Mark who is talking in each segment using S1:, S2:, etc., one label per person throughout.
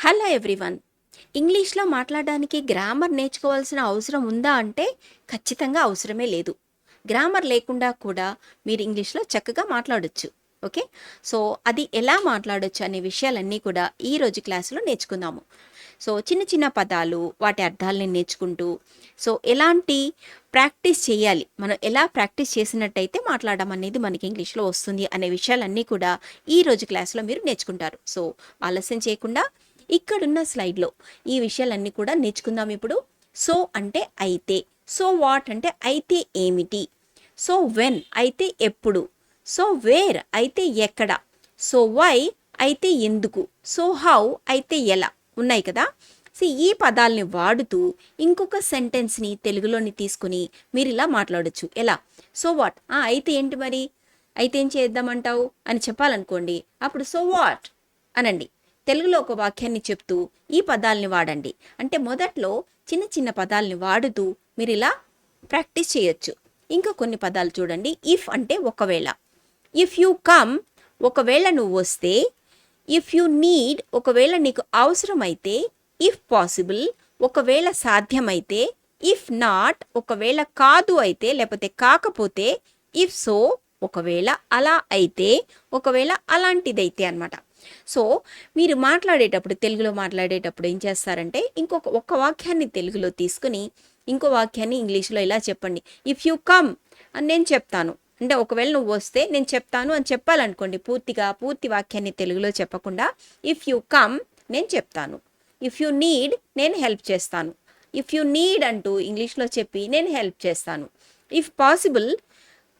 S1: Hello everyone. ఇంగ్లీష్లో మాట్లాడడానికి grammar నేర్చుకోవాల్సిన అవసరం ఉందా అంటే ఖచ్చితంగా అవసరమే లేదు. గ్రామర్ లేకుండా కూడా మీరు ఇంగ్లీష్లో చక్కగా మాట్లాడొచ్చు. ఓకే, సో అది ఎలా మాట్లాడొచ్చు అనే విషయాలన్నీ కూడా ఈరోజు క్లాసులో నేర్చుకుందాము. సో చిన్న చిన్న పదాలు, వాటి అర్థాలని నేర్చుకుంటూ, సో ఎలాంటి ప్రాక్టీస్ చేయాలి, మనం ఎలా ప్రాక్టీస్ చేసినట్టయితే మాట్లాడడం అనేది మనకి ఇంగ్లీష్లో వస్తుంది అనే విషయాలన్నీ కూడా ఈరోజు క్లాస్లో మీరు నేర్చుకుంటారు. సో ఆలస్యం చేయకుండా ఇక్కడున్న స్లైడ్లో ఈ విషయాలన్నీ కూడా నేర్చుకుందాం ఇప్పుడు. సో అంటే అయితే, సో వాట్ అంటే అయితే ఏమిటి, సో వెన్ అయితే ఎప్పుడు, సో వేర్ అయితే ఎక్కడ, సో వై అయితే ఎందుకు, సో హౌ అయితే ఎలా ఉన్నాయి కదా. సో ఈ పదాలని వాడుతూ ఇంకొక సెంటెన్స్ని తెలుగులోని తీసుకుని మీరు ఇలా మాట్లాడొచ్చు. ఎలా? సో వాట్, అయితే ఏంటి మరి, అయితే ఏం చేద్దామంటావు అని చెప్పాలనుకోండి, అప్పుడు సో వాట్ అనండి. తెలుగులో ఒక వాక్యాన్ని చెప్తూ ఈ పదాలని వాడండి. అంటే మొదట్లో చిన్న చిన్న పదాలని వాడుతూ మీరు ఇలా ప్రాక్టీస్ చేయొచ్చు. ఇంకా కొన్ని పదాలు చూడండి. ఇఫ్ అంటే ఒకవేళ, ఇఫ్ యూ కమ్ ఒకవేళ నువ్వు వస్తే, ఇఫ్ యూ నీడ్ ఒకవేళ నీకు అవసరమైతే, ఇఫ్ పాసిబుల్ ఒకవేళ సాధ్యమైతే, ఇఫ్ నాట్ ఒకవేళ కాదు అయితే లేకపోతే కాకపోతే, ఇఫ్ సో ఒకవేళ అలా అయితే, ఒకవేళ అలాంటిదైతే అన్నమాట. సో మీరు మాట్లాడేటప్పుడు, తెలుగులో మాట్లాడేటప్పుడు ఏం చేస్తారంటే ఒక్క వాక్యాన్ని తెలుగులో తీసుకుని ఇంకో వాక్యాన్ని ఇంగ్లీష్లో ఇలా చెప్పండి. ఇఫ్ యూ కమ్ అని నేను చెప్తాను అంటే, ఒకవేళ నువ్వు వస్తే నేను చెప్తాను అని చెప్పాలనుకోండి. పూర్తి వాక్యాన్ని తెలుగులో చెప్పకుండా ఇఫ్ యూ కమ్ నేను చెప్తాను, ఇఫ్ యూ నీడ్ నేను హెల్ప్ చేస్తాను, ఇఫ్ యూ నీడ్ అంటూ ఇంగ్లీష్లో చెప్పి నేను హెల్ప్ చేస్తాను, ఇఫ్ పాసిబుల్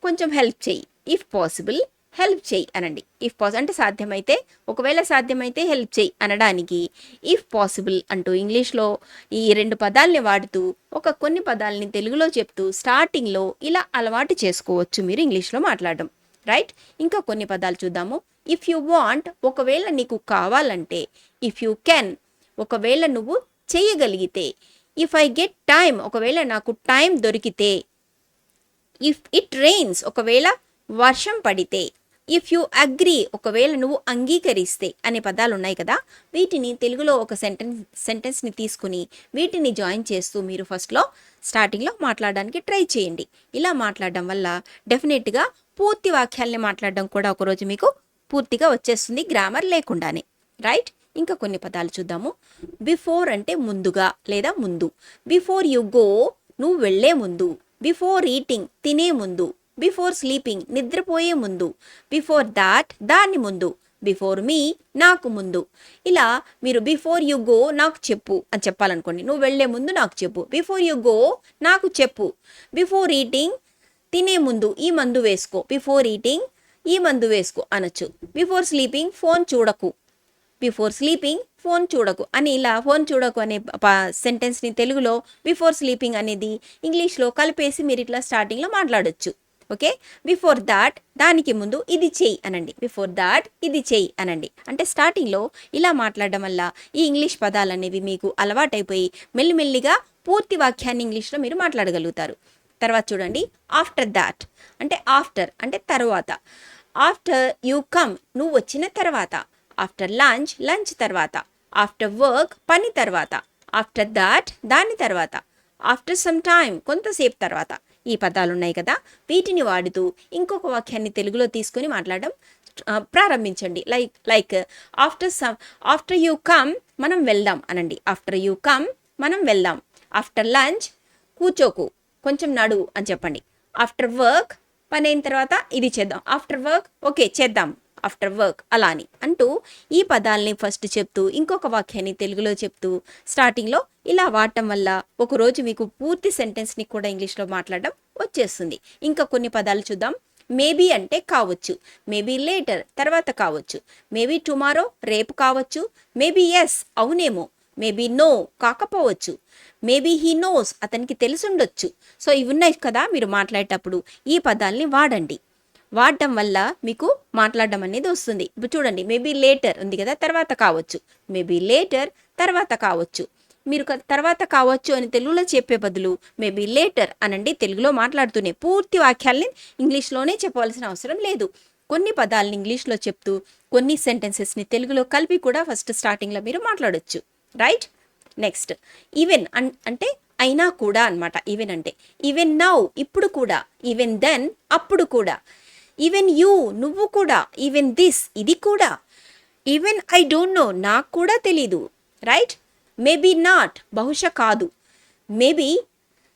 S1: కొంచెం హెల్ప్ చెయ్యి, ఇఫ్ పాసిబుల్ హెల్ప్ చెయ్యి అనండి. ఇఫ్ అంటే సాధ్యమైతే, ఒకవేళ సాధ్యమైతే హెల్ప్ చెయ్యి అనడానికి ఇఫ్ పాసిబుల్ అంటూ ఇంగ్లీష్లో ఈ రెండు పదాలని వాడుతూ కొన్ని పదాలని తెలుగులో చెప్తూ స్టార్టింగ్లో ఇలా అలవాటు చేసుకోవచ్చు మీరు ఇంగ్లీష్లో మాట్లాడడం. రైట్, ఇంకా కొన్ని పదాలు చూద్దాము. ఇఫ్ యూ వాంట్ ఒకవేళ నీకు కావాలంటే, ఇఫ్ యూ కెన్ ఒకవేళ నువ్వు చేయగలిగితే, ఇఫ్ ఐ గెట్ టైం ఒకవేళ నాకు టైం దొరికితే, ఇఫ్ ఇట్ రెయిన్స్ ఒకవేళ వర్షం పడితే, ఇఫ్ యూ అగ్రీ ఒకవేళ నువ్వు అంగీకరిస్తే అనే పదాలు ఉన్నాయి కదా. వీటిని తెలుగులో ఒక సెంటెన్స్ని తీసుకుని వీటిని జాయిన్ చేస్తూ మీరు ఫస్ట్లో స్టార్టింగ్లో మాట్లాడడానికి ట్రై చేయండి. ఇలా మాట్లాడడం వల్ల డెఫినెట్గా పూర్తి వాక్యాలని మాట్లాడడం కూడా ఒకరోజు మీకు పూర్తిగా వచ్చేస్తుంది, గ్రామర్ లేకుండానే. రైట్, ఇంకా కొన్ని పదాలు చూద్దాము. బిఫోర్ అంటే ముందుగా లేదా ముందు. బిఫోర్ యు గో నువ్వు వెళ్ళే ముందు. బిఫోర్ ఈటింగ్ తినే ముందు. బిఫోర్ స్లీపింగ్ నిద్రపోయే ముందు. బిఫోర్ దాట్ దాని ముందు. బిఫోర్ మీ నాకు ముందు. ఇలా మీరు బిఫోర్ యు గో నాకు చెప్పు అని చెప్పాలనుకోండి, నువ్వు వెళ్లే ముందు నాకు చెప్పు. బిఫోర్ యు గో నాకు చెప్పు. బిఫోర్ ఈటింగ్ తినే ముందు ఈ మందు వేసుకో. బిఫోర్ ఈటింగ్ ఈ మందు వేసుకో అనొచ్చు. బిఫోర్ స్లీపింగ్ ఫోన్ చూడకు. బిఫోర్ స్లీపింగ్ ఫోన్ చూడకు అని ఇలా ఫోన్ చూడకు అనే సెంటెన్స్ని తెలుగులో బిఫోర్ స్లీపింగ్ అనేది ఇంగ్లీష్లో కలిపేసి మీరు ఇట్లా స్టార్టింగ్లో మాట్లాడొచ్చు. ఓకే, బిఫోర్ దాట్ దానికి ముందు ఇది చెయ్యి అనండి. బిఫోర్ దాట్ ఇది చెయ్యి అనండి. అంటే స్టార్టింగ్లో ఇలా మాట్లాడడం వల్ల ఈ ఇంగ్లీష్ పదాలు అనేవి మీకు అలవాటైపోయి మెల్లిమెల్లిగా పూర్తి వాక్యాన్ని ఇంగ్లీష్లో మీరు మాట్లాడగలుగుతారు. తర్వాత చూడండి, ఆఫ్టర్ దాట్ అంటే ఆఫ్టర్ అంటే తర్వాత. ఆఫ్టర్ యూ కమ్ నువ్వు వచ్చిన తర్వాత. ఆఫ్టర్ లంచ్ లంచ్ తర్వాత. ఆఫ్టర్ వర్క్ పని తర్వాత. ఆఫ్టర్ దాట్ దాని తర్వాత. ఆఫ్టర్ సమ్ టైమ్ కొంతసేపు తర్వాత. ఈ పదాలు ఉన్నాయి కదా, వీటిని వాడుతూ ఇంకొక వాక్యాన్ని తెలుగులో తీసుకొని మాట్లాడడం ప్రారంభించండి. లైక్ ఆఫ్టర్ యూ కమ్ మనం వెళ్దాం అనండి. ఆఫ్టర్ యూ కమ్ మనం వెళ్దాం. ఆఫ్టర్ లంచ్ కూర్చోకు కొంచెం నడువు అని చెప్పండి. ఆఫ్టర్ వర్క్ పని అయిన తర్వాత ఇది చేద్దాం. ఆఫ్టర్ వర్క్ ఓకే చేద్దాం. ఆఫ్టర్ వర్క్ అలా అని అంటూ ఈ పదాలని ఫస్ట్ చెప్తూ ఇంకొక వాక్యాన్ని తెలుగులో చెప్తూ స్టార్టింగ్లో ఇలా వాడటం వల్ల ఒకరోజు మీకు పూర్తి సెంటెన్స్ని కూడా ఇంగ్లీష్లో మాట్లాడడం వచ్చేస్తుంది. ఇంకా కొన్ని పదాలు చూద్దాం. మేబీ అంటే కావచ్చు. మేబీ లేటర్ తర్వాత కావచ్చు. మేబీ టుమారో రేపు కావచ్చు. మేబీ ఎస్ అవునేమో. మేబీ నో కాకపోవచ్చు. మేబీ హీ నోస్ అతనికి తెలిసుండొచ్చు. సో ఇవి ఉన్నాయి కదా, మీరు మాట్లాడేటప్పుడు ఈ పదాలని వాడండి. వాడడం వల్ల మీకు మాట్లాడడం అనేది వస్తుంది. ఇప్పుడు చూడండి, మేబీ లేటర్ ఉంది కదా, తర్వాత కావచ్చు. మేబీ లేటర్ తర్వాత కావచ్చు. మీరు తర్వాత కావచ్చు అని తెలుగులో చెప్పే బదులు మేబీ లేటర్ అనండి. తెలుగులో మాట్లాడుతూనే పూర్తి వాక్యాలని ఇంగ్లీష్లోనే చెప్పవలసిన అవసరం లేదు. కొన్ని పదాలను ఇంగ్లీష్లో చెప్తూ కొన్ని సెంటెన్సెస్ని తెలుగులో కలిపి కూడా ఫస్ట్ స్టార్టింగ్లో మీరు మాట్లాడొచ్చు. రైట్? నెక్స్ట్ ఈవెన్ అంటే అయినా కూడా అన్నమాట. ఈవెన్ అంటే ఈవెన్ నౌ ఇప్పుడు కూడా, ఈవెన్ దెన్ అప్పుడు కూడా, ఈవెన్ యూ నువ్వు కూడా, ఈవెన్ దిస్ ఇది కూడా, ఈవెన్ ఐ డోంట్ నో నాకు కూడా తెలీదు. రైట్? మేబీ నాట్ బహుశా కాదు, మేబీ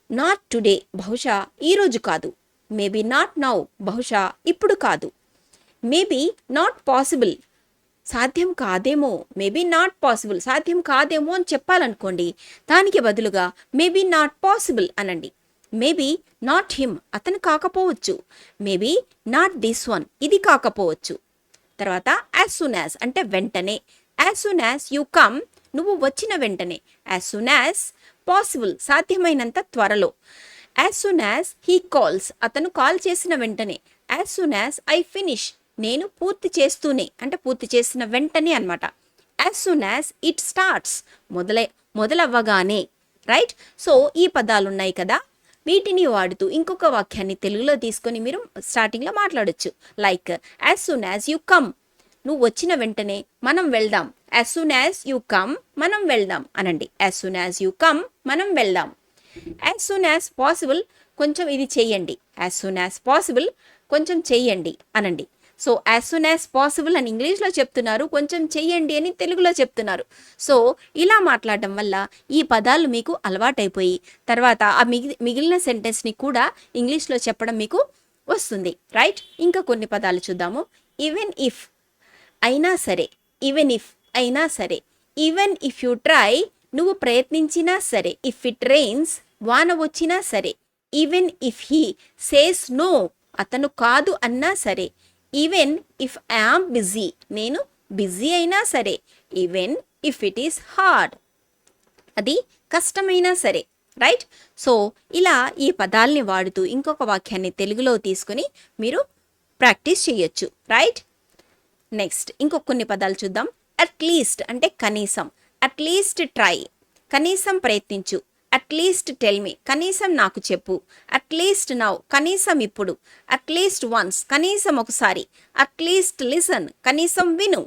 S1: నాట్ టుడే బహుశా ఈరోజు కాదు, మేబీ నాట్ నౌ బహుశా ఇప్పుడు కాదు, మేబీ నాట్ పాసిబుల్ సాధ్యం కాదేమో, మేబీ నాట్ పాసిబుల్ సాధ్యం కాదేమో అని చెప్పాలనుకోండి, దానికి బదులుగా మేబీ నాట్ పాసిబుల్ అనండి. మేబీ నాట్ హిమ్ అతను కాకపోవచ్చు, మేబీ నాట్ దిస్ వన్ ఇది కాకపోవచ్చు. తర్వాత యాజ్ సూన్ యాజ్ అంటే వెంటనే, as soon as you come నువ్వు వచ్చిన వెంటనే, యాజ్ సూన్ యాజ్ పాసిబుల్ సాధ్యమైనంత త్వరలో, as soon as he calls అతను కాల్ చేసిన వెంటనే, as soon as I finish నేను పూర్తి చేస్తూనే అంటే పూర్తి చేసిన వెంటనే అనమాట. As soon as it starts మొదలవ్వగానే. రైట్? సో ఈ పదాలు ఉన్నాయి కదా, వీటిని వాడుతూ ఇంకొక వాక్యాన్ని తెలుగులో తీసుకొని మీరు స్టార్టింగ్లో మాట్లాడొచ్చు. Like as soon as you come నువ్వు వచ్చిన వెంటనే మనం వెళ్దాం, as soon as you come మనం వెళ్దాం అనండి. As soon as you come మనం వెళ్దాం. యాజ్ సూన్ యాజ్ పాసిబుల్ కొంచెం ఇది చెయ్యండి, యాజ్ సూన్ యాజ్ పాసిబుల్ కొంచెం చెయ్యండి అనండి. So as soon as possible అని ఇంగ్లీష్లో చెప్తున్నారు, కొంచెం చెయ్యండి అని తెలుగులో చెప్తున్నారు. సో ఇలా మాట్లాడడం వల్ల ఈ పదాలు మీకు అలవాటైపోయి తర్వాత ఆ మిగిలిన సెంటెన్స్ని కూడా ఇంగ్లీష్లో చెప్పడం మీకు వస్తుంది. రైట్? ఇంకా కొన్ని పదాలు చూద్దాము. ఈవెన్ ఇఫ్ అయినా సరే, ఈవెన్ ఇఫ్ అయినా సరే, ఈవెన్ ఇఫ్ యూ ట్రై నువ్వు ప్రయత్నించినా సరే, ఇఫ్ ఇట్ రెయిన్స్ వాన వచ్చినా సరే, even if he says no అతను కాదు అన్నా సరే, even if I am busy నేను బిజీ అయినా సరే, even if it is hard అది కష్టమైనా సరే. రైట్? సో ఇలా ఈ పదాలని వాడుతూ ఇంకొక వాక్యాన్ని తెలుగులో తీసుకొని మీరు ప్రాక్టీస్ చేయొచ్చు. రైట్? నెక్స్ట్ ఇంకొక కొన్ని పదాలు చూద్దాం. అట్లీస్ట్ అంటే కనీసం, అట్లీస్ట్ ట్రై కనీసం ప్రయత్నించు, అట్లీస్ట్ టెల్ మీ కనీసం నాకు చెప్పు, అట్లీస్ట్ నౌ కనీసం ఇప్పుడు, అట్లీస్ట్ వన్స్ కనీసం ఒకసారి, అట్లీస్ట్ లిసన్ కనీసం విను.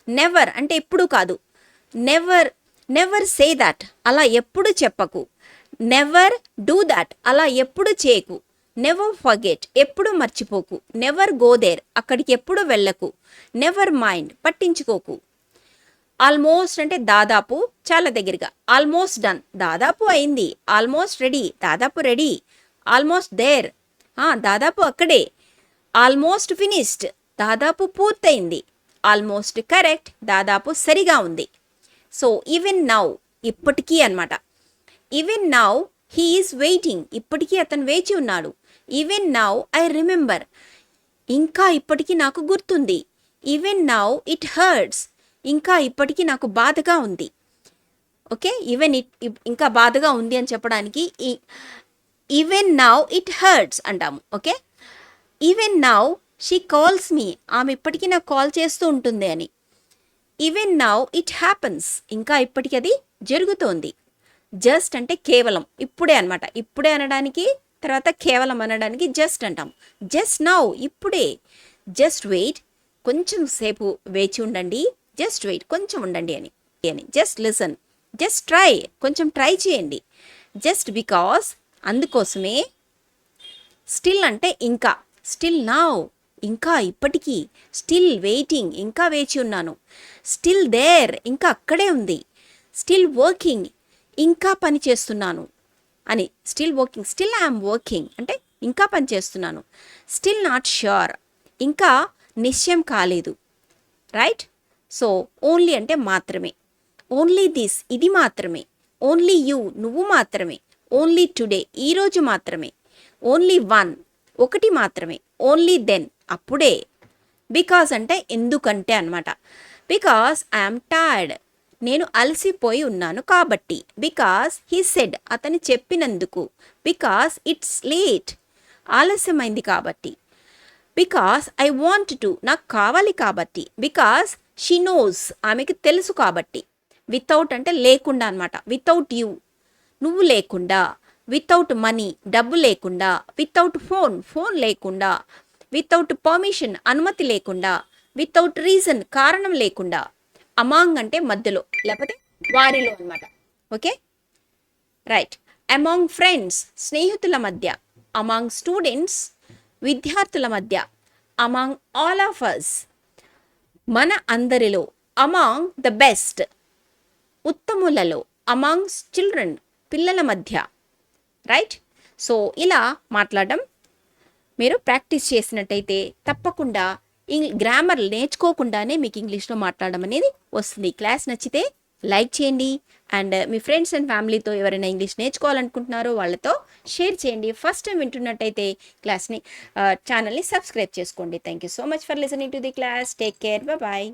S1: నెవర్ అంటే ఎప్పుడు కాదు, నెవర్ సే దట్ అలా ఎప్పుడు చెప్పకు, నెవర్ డూ దట్ అలా ఎప్పుడు చేయకు, నెవర్ ఫర్గెట్ ఎప్పుడు మర్చిపోకు, నెవర్ గో దేర్ అక్కడికి ఎప్పుడు వెళ్ళకు, నెవర్ మైండ్ పట్టించుకోకు. ఆల్మోస్ట్ అంటే దాదాపు చాలా దగ్గరగా, ఆల్మోస్ట్ డన్ దాదాపు అయింది, ఆల్మోస్ట్ రెడీ దాదాపు రెడీ, ఆల్మోస్ట్ దేర్ దాదాపు అక్కడే, ఆల్మోస్ట్ ఫినిష్డ్ దాదాపు పూర్తయింది, ఆల్మోస్ట్ కరెక్ట్ దాదాపు సరిగా ఉంది. సో ఈవెన్ నౌ ఇప్పటికీ అనమాట. Even now he is waiting ఇప్పటికీ అతను వేచి ఉన్నాడు. ఈవెన్ నౌ ఐ రిమెంబర్ ఇంకా ఇప్పటికీ నాకు గుర్తుంది. ఈవెన్ నౌ ఇట్ హర్ట్స్ ఇంకా ఇప్పటికీ నాకు బాధగా ఉంది. ఓకే? ఈవెన్ ఇంకా బాధగా ఉంది అని చెప్పడానికి ఈవెన్ నౌ ఇట్ హర్ట్స్ అంటాము. Okay? Even now she calls me ఆమె ఇప్పటికీ నాకు కాల్ చేస్తూ ఉంటుంది అని. ఈవెన్ నౌ ఇట్ హ్యాపన్స్ ఇంకా ఇప్పటికీ అది జరుగుతోంది. జస్ట్ అంటే కేవలం ఇప్పుడే అనమాట. ఇప్పుడే అనడానికి తర్వాత కేవలం అనడానికి జస్ట్ అంటాం. జస్ట్ నౌ ఇప్పుడే, జస్ట్ వెయిట్ కొంచెం సేపు వేచి ఉండండి, జస్ట్ వెయిట్ కొంచెం ఉండండి అని. జస్ట్ లిసన్, జస్ట్ ట్రై కొంచెం ట్రై చేయండి, జస్ట్ బికాస్ అందుకోసమే, స్టిల్ అంటే ఇంకా, స్టిల్ నౌ ఇంకా ఇప్పటికీ, స్టిల్ వెయిటింగ్ ఇంకా వేచి ఉన్నాను, స్టిల్ దేర్ ఇంకా అక్కడే ఉంది, స్టిల్ వర్కింగ్ ఇంకా పని చేస్తున్నాను అని. Still working still I'm working అంటే ఇంకా పని చేస్తున్నాను. స్టిల్ నాట్ ష్యూర్ ఇంకా నిశ్చయం కాలేదు. రైట్? సో ఓన్లీ అంటే మాత్రమే, ఓన్లీ దిస్ ఇది మాత్రమే, ఓన్లీ యూ నువ్వు మాత్రమే, ఓన్లీ టుడే ఈరోజు మాత్రమే, ఓన్లీ వన్ ఒకటి మాత్రమే, ఓన్లీ దెన్ అప్పుడే. బికాస్ అంటే ఎందుకంటే అనమాట. బికాస్ ఐఎమ్ టైర్డ్ నేను అలసిపోయి ఉన్నాను కాబట్టి. బికాస్ హీ సెడ్ అతను చెప్పినందుకు. బికాస్ ఇట్స్ లేట్ ఆలస్యమైంది కాబట్టి. బికాస్ ఐ వాంట్ టు నాకు కావాలి కాబట్టి. బికాస్ షీ నోస్ ఆమెకి తెలుసు కాబట్టి. వితౌట్ అంటే లేకుండా అనమాట. వితౌట్ యూ నువ్వు లేకుండా, వితౌట్ మనీ డబ్బు లేకుండా, వితౌట్ ఫోన్ లేకుండా, వితౌట్ పర్మిషన్ అనుమతి లేకుండా, వితౌట్ రీజన్ కారణం లేకుండా, అమాంగ్ అంటే మధ్యలో లేకపోతే వారిలో అన్నమాట. Okay right. అమాంగ్ ఫ్రెండ్స్ స్నేహితుల మధ్య, అమాంగ్ స్టూడెంట్స్ విద్యార్థుల మధ్య, అమాంగ్ ఆల్ ఆఫ్ అస్ మన అందరిలో, అమాంగ్ ద బెస్ట్ ఉత్తములలో, అమాంగ్స్ చిల్డ్రన్ పిల్లల మధ్య. రైట్. సో ఇలా మాట్లాడడం మీరు ప్రాక్టీస్ చేసినట్టయితే తప్పకుండా గ్రామర్ నేర్చుకోకుండానే మీకు ఇంగ్లీష్లో మాట్లాడడం అనేది వస్తుంది. క్లాస్ నచ్చితే లైక్ చేయండి అండ్ మీ ఫ్రెండ్స్ అండ్ ఫ్యామిలీతో ఎవరైనా ఇంగ్లీష్ నేర్చుకోవాలనుకుంటున్నారో వాళ్ళతో షేర్ చేయండి. ఫస్ట్ టైం వింటున్నట్టయితే ఛానల్ని సబ్స్క్రైబ్ చేసుకోండి. Thank you so much for listening to the class. Take care. Bye.